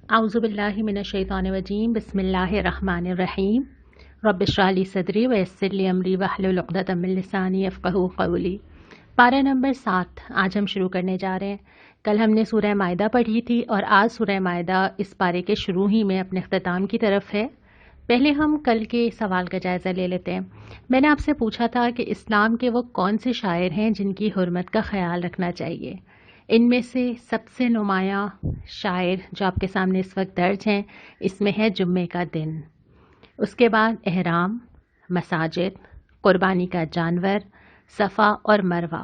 اعوذ باللہ من الشیطان الرجیم بسم اللہ الرحمن الرحیم رب اشرح لی صدری ویسر لی امری واحلل عقدۃ من لسانی یفقہوا قولی۔ پارہ نمبر 7 آج ہم شروع کرنے جا رہے ہیں۔ کل ہم نے سورہ مائدہ پڑھی تھی اور آج سورہ مائدہ اس پارے کے شروع ہی میں اپنے اختتام کی طرف ہے۔ پہلے ہم کل کے سوال کا جائزہ لے لیتے ہیں۔ میں نے آپ سے پوچھا تھا کہ اسلام کے وہ کون سے شاعر ہیں جن کی حرمت کا خیال رکھنا چاہیے۔ ان میں سے سب سے نمایاں شاعر جو آپ کے سامنے اس وقت درج ہیں، اس میں ہے جمعے کا دن، اس کے بعد احرام، مساجد، قربانی کا جانور، صفا اور مروہ۔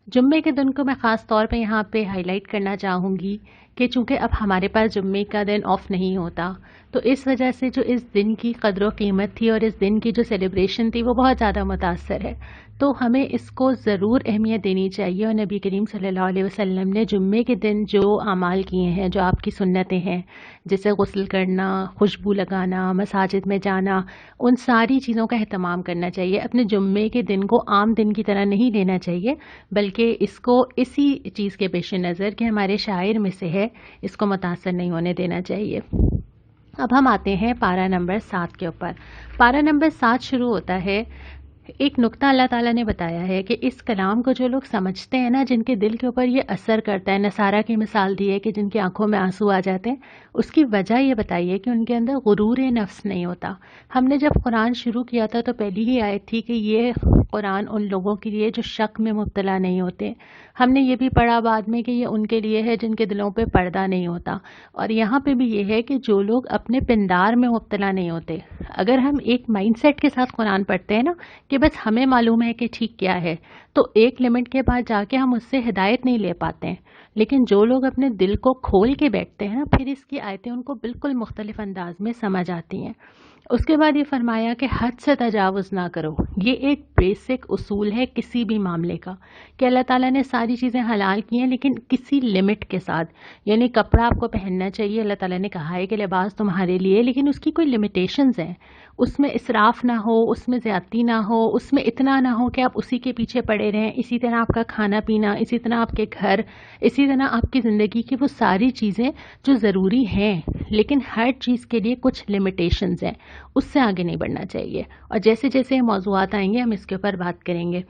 جمعے کے دن کو میں خاص طور پہ یہاں پہ ہائی لائٹ کرنا چاہوں گی کہ چونکہ اب ہمارے پاس جمعے کا دن آف نہیں ہوتا، تو اس وجہ سے جو اس دن کی قدر و قیمت تھی اور اس دن کی جو سیلیبریشن تھی وہ بہت زیادہ متاثر ہے۔ تو ہمیں اس کو ضرور اہمیت دینی چاہیے، اور نبی کریم صلی اللہ علیہ وسلم نے جمعے کے دن جو اعمال کیے ہیں، جو آپ کی سنتیں ہیں، جیسے غسل کرنا، خوشبو لگانا، مساجد میں جانا، ان ساری چیزوں کا اہتمام کرنا چاہیے۔ اپنے جمعے کے دن کو عام دن کی طرح نہیں لینا چاہیے، بلکہ اس کو اسی چیز کے پیش نظر کہ ہمارے شاعر میں سے ہے، اس کو متاثر نہیں ہونے دینا چاہیے۔ اب ہم آتے ہیں پارہ نمبر 7 کے اوپر۔ پارہ نمبر 7 شروع ہوتا ہے، ایک نقطہ اللہ تعالیٰ نے بتایا ہے کہ اس کلام کو جو لوگ سمجھتے ہیں نا، جن کے دل کے اوپر یہ اثر کرتا ہے، نصارہ کی مثال دی ہے کہ جن کی آنکھوں میں آنسو آ جاتے ہیں، اس کی وجہ یہ بتائیے کہ ان کے اندر غرور نفس نہیں ہوتا۔ ہم نے جب قرآن شروع کیا تھا تو پہلی ہی آیت تھی کہ یہ قرآن ان لوگوں کے لیے جو شک میں مبتلا نہیں ہوتے۔ ہم نے یہ بھی پڑھا بعد میں کہ یہ ان کے لیے ہے جن کے دلوں پہ پردہ نہیں ہوتا، اور یہاں پہ بھی یہ ہے کہ جو لوگ اپنے پندار میں مبتلا نہیں ہوتے۔ اگر ہم ایک مائنڈ سیٹ کے ساتھ قرآن پڑھتے ہیں نا کہ بس ہمیں معلوم ہے کہ ٹھیک کیا ہے، تو ایک لمٹ کے بعد جا کے ہم اس سے ہدایت نہیں لے پاتے ہیں۔ لیکن جو لوگ اپنے دل کو کھول کے بیٹھتے ہیں نا، پھر اس کی آیتیں ان کو بالکل مختلف انداز میں سمجھ آتی ہیں۔ اس کے بعد یہ فرمایا کہ حد سے تجاوز نہ کرو۔ یہ ایک بیسک اصول ہے کسی بھی معاملے کا، کہ اللہ تعالیٰ نے ساری چیزیں حلال کی ہیں لیکن کسی لمٹ کے ساتھ۔ یعنی کپڑا آپ کو پہننا چاہیے، اللہ تعالیٰ نے کہا ہے کہ لباس تمہارے لیے، لیکن اس کی کوئی لمیٹیشنز ہیں۔ اس میں اسراف نہ ہو، اس میں زیادتی نہ ہو، اس میں اتنا نہ ہو کہ آپ اسی کے پیچھے پڑے رہیں۔ اسی طرح آپ کا کھانا پینا، اسی طرح آپ کے گھر، اسی طرح آپ کی زندگی کی وہ ساری چیزیں جو ضروری ہیں، لیکن ہر چیز کے لیے کچھ لمیٹیشنز ہیں، اس سے آگے نہیں بڑھنا چاہیے۔ اور جیسے جیسے موضوعات آئیں گے ہم اس کے اوپر بات کریں گے۔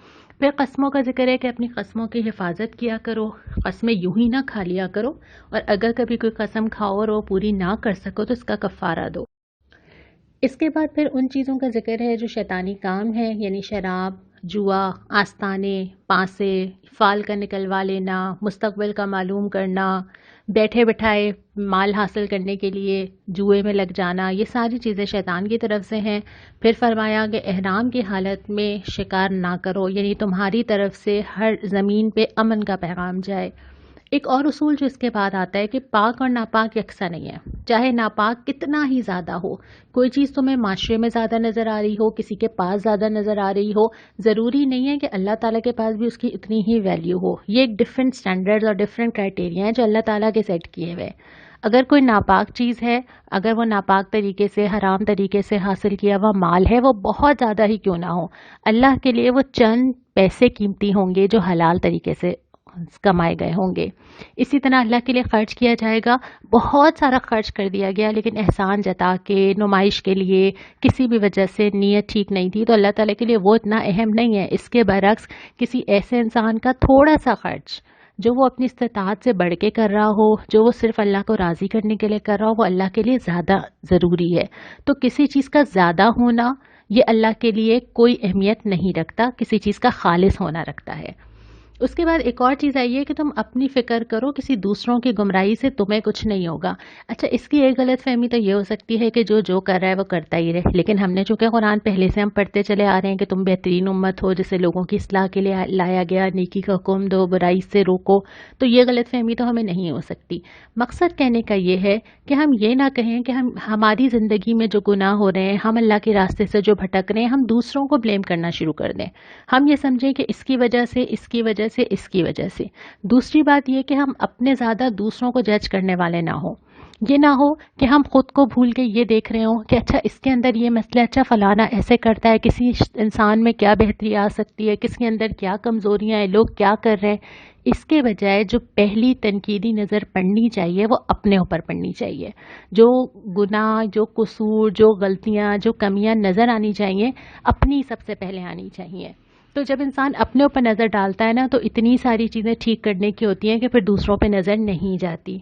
پھر قسموں کا ذکر ہے کہ اپنی قسموں کی حفاظت کیا کرو، قسمیں یوں ہی نہ کھا لیا کرو، اور اگر کبھی کوئی قسم کھاؤ اور وہ پوری نہ کر سکو تو اس کا کفارہ دو۔ اس کے بعد پھر ان چیزوں کا ذکر ہے جو شیطانی کام ہے، یعنی شراب، جوا، آستانے، پانسے، فال کا نکلوا لینا، مستقبل کا معلوم کرنا، بیٹھے بٹھائے مال حاصل کرنے کے لیے جوئے میں لگ جانا، یہ ساری چیزیں شیطان کی طرف سے ہیں۔ پھر فرمایا کہ احرام کی حالت میں شکار نہ کرو، یعنی تمہاری طرف سے ہر زمین پہ امن کا پیغام جائے۔ ایک اور اصول جو اس کے بعد آتا ہے کہ پاک اور ناپاک یکساں نہیں ہے، چاہے ناپاک کتنا ہی زیادہ ہو، کوئی چیز تمہیں معاشرے میں زیادہ نظر آ رہی ہو، کسی کے پاس زیادہ نظر آ رہی ہو، ضروری نہیں ہے کہ اللہ تعالیٰ کے پاس بھی اس کی اتنی ہی ویلیو ہو۔ یہ ایک ڈفرینٹ سٹینڈرڈز اور ڈفرینٹ کرائٹیریا ہیں جو اللہ تعالیٰ کے سیٹ کیے ہوئے۔ اگر کوئی ناپاک چیز ہے، اگر وہ ناپاک طریقے سے، حرام طریقے سے حاصل کیا ہوا مال ہے، وہ بہت زیادہ ہی کیوں نہ ہو، اللہ کے لیے وہ چند پیسے قیمتی ہوں گے جو حلال طریقے سے کمائے گئے ہوں گے۔ اسی طرح اللہ کے لیے خرچ کیا جائے گا، بہت سارا خرچ کر دیا گیا لیکن احسان جتا کے، نمائش کے لیے، کسی بھی وجہ سے نیت ٹھیک نہیں تھی، تو اللہ تعالیٰ کے لیے وہ اتنا اہم نہیں ہے۔ اس کے برعکس کسی ایسے انسان کا تھوڑا سا خرچ جو وہ اپنی استطاعت سے بڑھ کے کر رہا ہو، جو وہ صرف اللہ کو راضی کرنے کے لیے کر رہا ہو، وہ اللہ کے لیے زیادہ ضروری ہے۔ تو کسی چیز کا زیادہ ہونا یہ اللہ کے لیے کوئی اہمیت نہیں رکھتا، کسی چیز کا خالص ہونا رکھتا ہے۔ اس کے بعد ایک اور چیز آئی ہے کہ تم اپنی فکر کرو، کسی دوسروں کی گمراہی سے تمہیں کچھ نہیں ہوگا۔ اچھا، اس کی ایک غلط فہمی تو یہ ہو سکتی ہے کہ جو کر رہا ہے وہ کرتا ہی رہے، لیکن ہم نے چونکہ قرآن پہلے سے ہم پڑھتے چلے آ رہے ہیں کہ تم بہترین امت ہو جسے لوگوں کی اصلاح کے لیے لایا گیا، نیکی کا حکم دو، برائی سے روکو، تو یہ غلط فہمی تو ہمیں نہیں ہو سکتی۔ مقصد کہنے کا یہ ہے کہ ہم یہ نہ کہیں کہ ہماری زندگی میں جو گناہ ہو رہے ہیں، ہم اللہ کے راستے سے جو بھٹک رہے ہیں، ہم دوسروں کو بلیم کرنا شروع کر دیں۔ ہم یہ سمجھیں کہ اس کی وجہ سے، اس کی وجہ سے، اس کی وجہ سے۔ دوسری بات یہ کہ ہم اپنے زیادہ دوسروں کو جج کرنے والے نہ ہوں۔ یہ نہ ہو کہ ہم خود کو بھول کے یہ دیکھ رہے ہوں کہ اچھا اس کے اندر یہ مسئلہ، اچھا فلانا ایسے کرتا ہے، کسی انسان میں کیا بہتری آ سکتی ہے، کس کے اندر کیا کمزوریاں ہیں، لوگ کیا کر رہے ہیں۔ اس کے بجائے جو پہلی تنقیدی نظر پڑنی چاہیے وہ اپنے اوپر پڑنی چاہیے. جو گناہ، جو قصور، جو غلطیاں، جو کمیاں نظر آنی چاہیے اپنی سب سے پہلے آنی چاہیے. تو جب انسان اپنے اوپر نظر ڈالتا ہے نا تو اتنی ساری چیزیں ٹھیک کرنے کی ہوتی ہیں کہ پھر دوسروں پہ نظر نہیں جاتی.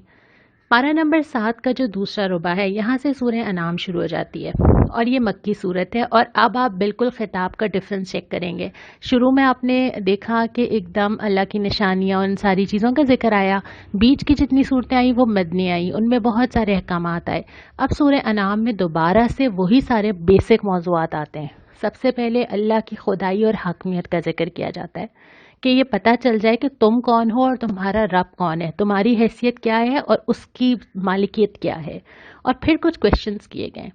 پارہ نمبر 7 کا جو دوسرا ربع ہے یہاں سے سورہ انعام شروع ہو جاتی ہے اور یہ مکی صورت ہے. اور اب آپ بالکل خطاب کا ڈفرنس چیک کریں گے. شروع میں آپ نے دیکھا کہ ایک دم اللہ کی نشانیاں ان ساری چیزوں کا ذکر آیا. بیچ کی جتنی صورتیں آئیں وہ مدنی آئیں، ان میں بہت سارے احکامات آئے. اب سورہ انعام میں دوبارہ سے وہی سارے بیسک موضوعات آتے ہیں. سب سے پہلے اللہ کی خدائی اور حاکمیت کا ذکر کیا جاتا ہے کہ یہ پتہ چل جائے کہ تم کون ہو اور تمہارا رب کون ہے، تمہاری حیثیت کیا ہے اور اس کی مالکیت کیا ہے. اور پھر کچھ کویشچنز کیے گئے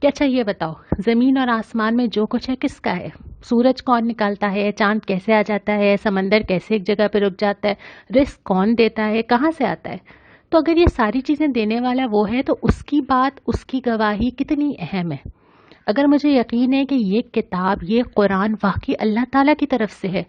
کہ اچھا یہ بتاؤ زمین اور آسمان میں جو کچھ ہے کس کا ہے؟ سورج کون نکالتا ہے؟ چاند کیسے آ جاتا ہے؟ سمندر کیسے ایک جگہ پہ رک جاتا ہے؟ رزق کون دیتا ہے؟ کہاں سے آتا ہے؟ تو اگر یہ ساری چیزیں دینے والا وہ ہے تو اس کی بات، اس کی گواہی کتنی اہم ہے. اگر مجھے یقین ہے کہ یہ کتاب، یہ قرآن واقعی اللہ تعالیٰ کی طرف سے ہے،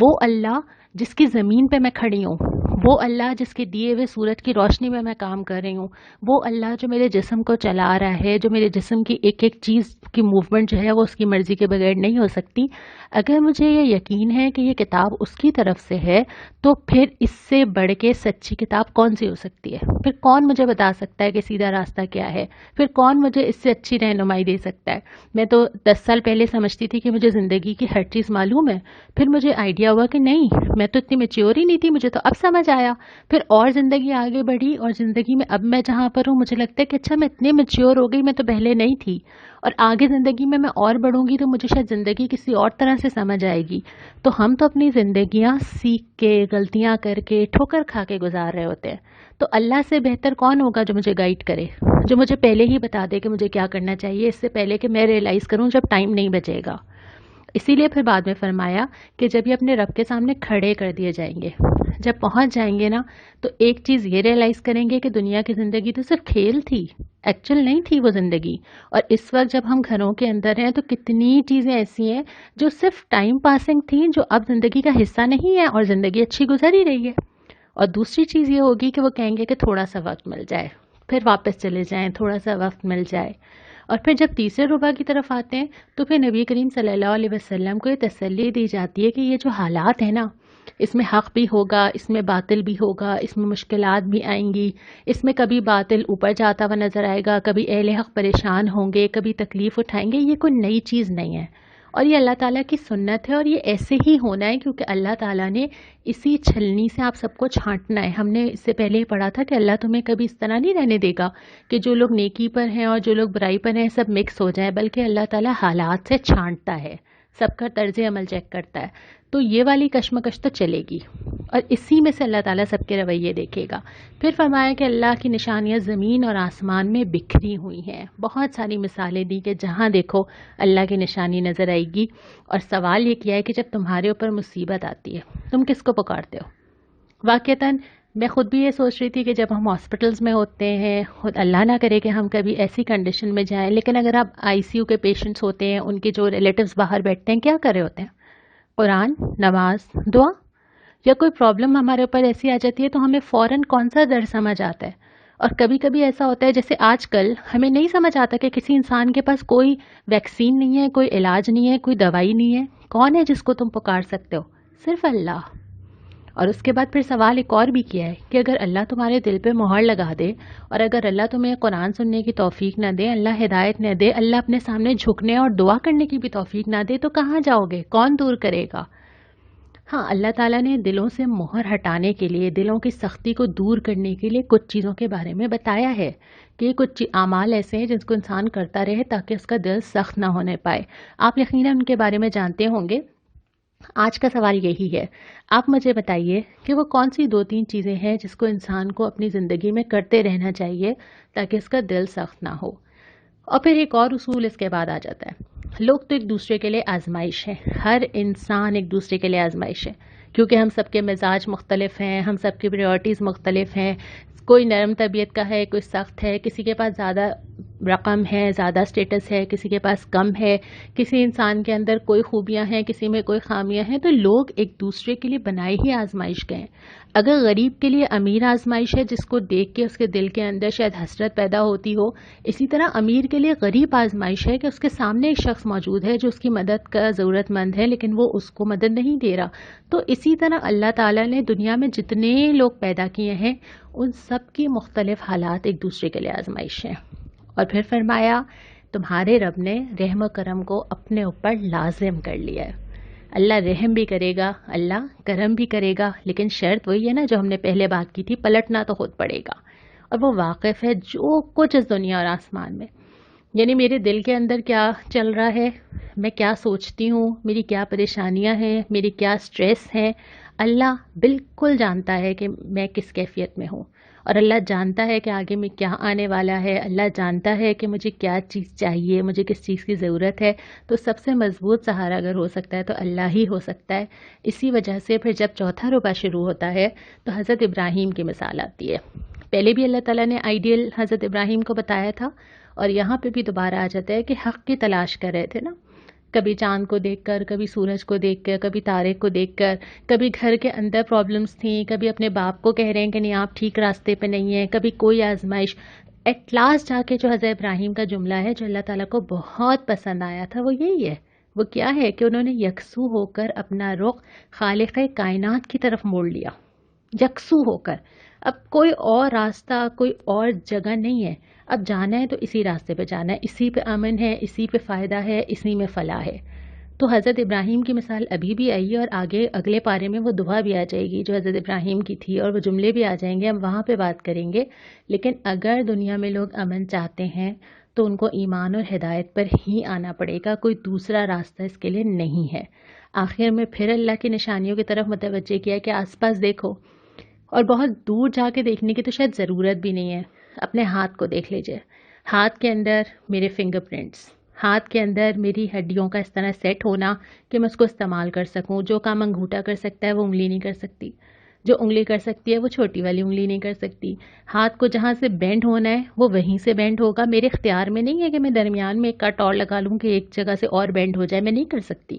وہ اللہ جس کی زمین پہ میں کھڑی ہوں، وہ اللہ جس کے دیے ہوئے سورج کی روشنی میں کام کر رہی ہوں، وہ اللہ جو میرے جسم کو چلا رہا ہے، جو میرے جسم کی ایک ایک چیز کی موومنٹ جو ہے وہ اس کی مرضی کے بغیر نہیں ہو سکتی، اگر مجھے یہ یقین ہے کہ یہ کتاب اس کی طرف سے ہے تو پھر اس سے بڑھ کے سچی کتاب کون سی ہو سکتی ہے؟ پھر کون مجھے بتا سکتا ہے کہ سیدھا راستہ کیا ہے؟ پھر کون مجھے اس سے اچھی رہنمائی دے سکتا ہے؟ میں تو 10 سال پہلے سمجھتی تھی کہ مجھے زندگی کی ہر چیز معلوم ہے، پھر مجھے آئیڈیا ہوا کہ نہیں، میں تو اتنی میچیور ہی نہیں تھی، مجھے تو اب سمجھ آیا. پھر اور زندگی آگے بڑھی اور زندگی میں اب میں جہاں پر ہوں مجھے لگتا ہے کہ اچھا میں اتنی میچیور ہو گئی، میں تو پہلے نہیں تھی، اور آگے زندگی میں اور بڑھوں گی تو مجھے شاید زندگی کسی اور طرح سے سمجھ آئے گی. تو ہم تو اپنی زندگیاں سیکھ کے، غلطیاں کر کے، ٹھوکر کھا کے گزار رہے ہوتے ہیں. تو اللہ سے بہتر کون ہوگا جو مجھے گائیڈ کرے، جو مجھے پہلے ہی بتا دے کہ مجھے کیا کرنا چاہیے، اس سے پہلے کہ میں ریئلائز کروں جب ٹائم نہیں بچے گا. اسی لیے پھر بعد میں فرمایا کہ جب یہ اپنے رب کے سامنے کھڑے کر دیے جائیں گے، جب پہنچ جائیں گے نا تو ایک چیز یہ ریئلائز کریں گے کہ دنیا کی زندگی تو صرف کھیل تھی، ایکچوئل نہیں تھی وہ زندگی. اور اس وقت جب ہم گھروں کے اندر ہیں تو کتنی چیزیں ایسی ہیں جو صرف ٹائم پاسنگ تھیں، جو اب زندگی کا حصہ نہیں ہے اور زندگی اچھی گزر ہی رہی ہے. اور دوسری چیز یہ ہوگی کہ وہ کہیں گے کہ تھوڑا سا وقت مل جائے، پھر واپس چلے جائیں، تھوڑا سا وقت مل جائے. اور پھر جب تیسرے ربع کی طرف آتے ہیں تو پھر نبی کریم صلی اللہ علیہ وسلم کو یہ تسلی دی جاتی ہے کہ یہ جو حالات ہیں نا، اس میں حق بھی ہوگا، اس میں باطل بھی ہوگا، اس میں مشکلات بھی آئیں گی، اس میں کبھی باطل اوپر جاتا ہوا نظر آئے گا، کبھی اہل حق پریشان ہوں گے، کبھی تکلیف اٹھائیں گے. یہ کوئی نئی چیز نہیں ہے اور یہ اللہ تعالیٰ کی سنت ہے اور یہ ایسے ہی ہونا ہے کیونکہ اللہ تعالیٰ نے اسی چھلنی سے آپ سب کو چھانٹنا ہے. ہم نے اس سے پہلے ہی پڑھا تھا کہ اللہ تمہیں کبھی اس طرح نہیں رہنے دے گا کہ جو لوگ نیکی پر ہیں اور جو لوگ برائی پر ہیں سب مکس ہو جائیں، بلکہ اللہ تعالیٰ حالات سے چھانٹتا ہے، سب کا طرز عمل چیک کرتا ہے. تو یہ والی کشمکش تو چلے گی اور اسی میں سے اللہ تعالیٰ سب کے رویے دیکھے گا. پھر فرمایا کہ اللہ کی نشانیاں زمین اور آسمان میں بکھری ہوئی ہیں. بہت ساری مثالیں دی کہ جہاں دیکھو اللہ کی نشانی نظر آئے گی. اور سوال یہ کیا ہے کہ جب تمہارے اوپر مصیبت آتی ہے تم کس کو پکارتے ہو؟ واقعتاً میں خود بھی یہ سوچ رہی تھی کہ جب ہم ہاسپٹلز میں ہوتے ہیں، خود اللہ نہ کرے کہ ہم کبھی ایسی کنڈیشن میں جائیں، لیکن اگر آپ ICU کے پیشنٹس ہوتے ہیں، ان کے جو ریلیٹیوز باہر بیٹھتے ہیں، کیا کر رہے ہوتے ہیں؟ قرآن، نماز، دعا. یا کوئی پرابلم ہمارے اوپر ایسی آ جاتی ہے تو ہمیں فوراً کون سا درد سمجھ آتا ہے. اور کبھی کبھی ایسا ہوتا ہے جیسے آج کل ہمیں نہیں سمجھ آتا کہ کسی انسان کے پاس کوئی ویکسین نہیں ہے، کوئی علاج نہیں ہے، کوئی دوائی نہیں ہے. کون ہے جس کو تم پکار سکتے ہو؟ صرف اللہ. اور اس کے بعد پھر سوال ایک اور بھی کیا ہے کہ اگر اللہ تمہارے دل پہ مہر لگا دے اور اگر اللہ تمہیں قرآن سننے کی توفیق نہ دے، اللہ ہدایت نہ دے، اللہ اپنے سامنے جھکنے اور دعا کرنے کی بھی توفیق نہ دے، تو کہاں جاؤ گے؟ کون دور کرے گا؟ ہاں، اللہ تعالیٰ نے دلوں سے مہر ہٹانے کے لیے، دلوں کی سختی کو دور کرنے کے لیے کچھ چیزوں کے بارے میں بتایا ہے کہ کچھ اعمال ایسے ہیں جس کو انسان کرتا رہے تاکہ اس کا دل سخت نہ ہونے پائے. آپ یقیناً ان کے بارے میں جانتے ہوں گے. آج کا سوال یہی ہے، آپ مجھے بتائیے کہ وہ کون سی 2-3 چیزیں ہیں جس کو انسان کو اپنی زندگی میں کرتے رہنا چاہیے تاکہ اس کا دل سخت نہ ہو. اور پھر ایک اور اصول اس کے بعد آ جاتا ہے. لوگ تو ایک دوسرے کے لیے آزمائش ہے، ہر انسان ایک دوسرے کے لیے آزمائش ہے، کیونکہ ہم سب کے مزاج مختلف ہیں، ہم سب کی پریورٹیز مختلف ہیں. کوئی نرم طبیعت کا ہے، کوئی سخت ہے، کسی کے پاس زیادہ رقم ہے، زیادہ اسٹیٹس ہے، کسی کے پاس کم ہے، کسی انسان کے اندر کوئی خوبیاں ہیں، کسی میں کوئی خامیاں ہیں، تو لوگ ایک دوسرے کے لیے بنائی ہی آزمائش گئے. اگر غریب کے لیے امیر آزمائش ہے جس کو دیکھ کے اس کے دل کے اندر شاید حسرت پیدا ہوتی ہو، اسی طرح امیر کے لیے غریب آزمائش ہے کہ اس کے سامنے ایک شخص موجود ہے جو اس کی مدد کا ضرورت مند ہے لیکن وہ اس کو مدد نہیں دے رہا. تو اسی طرح اللہ تعالیٰ نے دنیا میں جتنے لوگ پیدا کیے ہیں ان سب کی مختلف حالات ایک دوسرے کے لیے آزمائش ہیں. اور پھر فرمایا تمہارے رب نے رحم و کرم کو اپنے اوپر لازم کر لیا ہے. اللہ رحم بھی کرے گا، اللہ کرم بھی کرے گا، لیکن شرط وہی ہے نا جو ہم نے پہلے بات کی تھی، پلٹنا تو خود پڑے گا. اور وہ واقف ہے جو کچھ اس دنیا اور آسمان میں، یعنی میرے دل کے اندر کیا چل رہا ہے، میں کیا سوچتی ہوں، میری کیا پریشانیاں ہیں، میری کیا سٹریس ہیں، اللہ بالکل جانتا ہے کہ میں کس کیفیت میں ہوں. اور اللہ جانتا ہے کہ آگے میں کیا آنے والا ہے، اللہ جانتا ہے کہ مجھے کیا چیز چاہیے، مجھے کس چیز کی ضرورت ہے. تو سب سے مضبوط سہارا اگر ہو سکتا ہے تو اللہ ہی ہو سکتا ہے. اسی وجہ سے پھر جب چوتھا ربع شروع ہوتا ہے تو حضرت ابراہیم کی مثال آتی ہے. پہلے بھی اللہ تعالیٰ نے آئیڈیل حضرت ابراہیم کو بتایا تھا، اور یہاں پہ بھی دوبارہ آ جاتا ہے کہ حق کی تلاش کر رہے تھے نا. کبھی چاند کو دیکھ کر، کبھی سورج کو دیکھ کر، کبھی تارے کو دیکھ کر، کبھی گھر کے اندر پرابلمس تھیں، کبھی اپنے باپ کو کہہ رہے ہیں کہ نہیں آپ ٹھیک راستے پہ نہیں ہیں، کبھی کوئی آزمائش. ایٹ لاسٹ جا کے جو حضرت ابراہیم کا جملہ ہے جو اللہ تعالیٰ کو بہت پسند آیا تھا وہ یہی ہے. وہ کیا ہے کہ انہوں نے یکسو ہو کر اپنا رخ خالق کائنات کی طرف موڑ لیا، یکسو ہو کر. اب کوئی اور راستہ، کوئی اور جگہ نہیں ہے، اب جانا ہے تو اسی راستے پہ جانا ہے، اسی پہ امن ہے، اسی پہ فائدہ ہے، اسی میں فلاح ہے. تو حضرت ابراہیم کی مثال ابھی بھی آئی ہے، اور آگے اگلے پارے میں وہ دعا بھی آ جائے گی جو حضرت ابراہیم کی تھی، اور وہ جملے بھی آ جائیں گے، ہم وہاں پہ بات کریں گے. لیکن اگر دنیا میں لوگ امن چاہتے ہیں تو ان کو ایمان اور ہدایت پر ہی آنا پڑے گا، کوئی دوسرا راستہ اس کے لیے نہیں ہے. آخر میں پھر اللہ کی نشانیوں کی طرف متوجہ کیا کہ آس پاس دیکھو، اور بہت دور جا کے دیکھنے کی تو شاید ضرورت بھی نہیں ہے. اپنے ہاتھ کو دیکھ لیجئے، ہاتھ کے اندر میرے فنگر پرنٹس، ہاتھ کے اندر میری ہڈیوں کا اس طرح سیٹ ہونا کہ میں اس کو استعمال کر سکوں. جو کام انگوٹھا کر سکتا ہے وہ انگلی نہیں کر سکتی، جو انگلی کر سکتی ہے وہ چھوٹی والی انگلی نہیں کر سکتی. ہاتھ کو جہاں سے بینڈ ہونا ہے وہ وہیں سے بینڈ ہوگا. میرے اختیار میں نہیں ہے کہ میں درمیان میں ایک کٹ اور لگا لوں کہ ایک جگہ سے اور بینڈ ہو جائے، میں نہیں کر سکتی.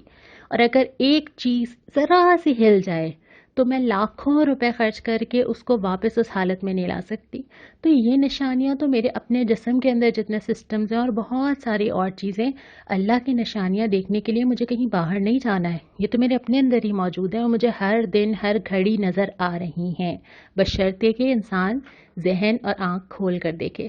اور اگر ایک چیز ذرا سی ہل جائے تو میں لاکھوں روپے خرچ کر کے اس کو واپس اس حالت میں نہیں لا سکتی. تو یہ نشانیاں تو میرے اپنے جسم کے اندر جتنے سسٹمز ہیں اور بہت ساری اور چیزیں، اللہ کی نشانیاں دیکھنے کے لیے مجھے کہیں باہر نہیں جانا ہے، یہ تو میرے اپنے اندر ہی موجود ہے اور مجھے ہر دن ہر گھڑی نظر آ رہی ہیں، بشرطے کہ انسان ذہن اور آنکھ کھول کر دیکھے.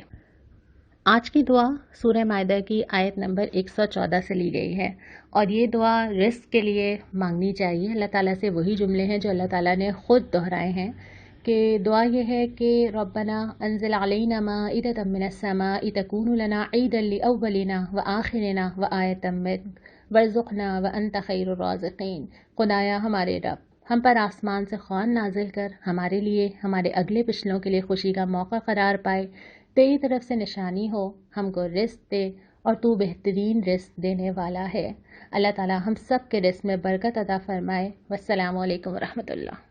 آج کی دعا سورہ مائدہ کی آیت نمبر 114 سے لی گئی ہے، اور یہ دعا رزق کے لیے مانگنی چاہیے. اللہ تعالیٰ سے وہی جملے ہیں جو اللہ تعالیٰ نے خود دہرائے ہیں، کہ دعا یہ ہے کہ ربنا انزل علینا مائدۃ من السماء تکون لنا عیدا لاولنا وآخرنا وآیۃ منک وارزقنا وانت خیر الرازقین. خدایا ہمارے رب، ہم پر آسمان سے خوان نازل کر، ہمارے لیے، ہمارے اگلے پچھلوں کے لیے خوشی کا موقع قرار پائے، تیری طرف سے نشانی ہو، ہم کو رزق دے، اور تو بہترین رزق دینے والا ہے. اللہ تعالیٰ ہم سب کے رزق میں برکت عطا فرمائے. والسلام علیکم ورحمۃ اللہ.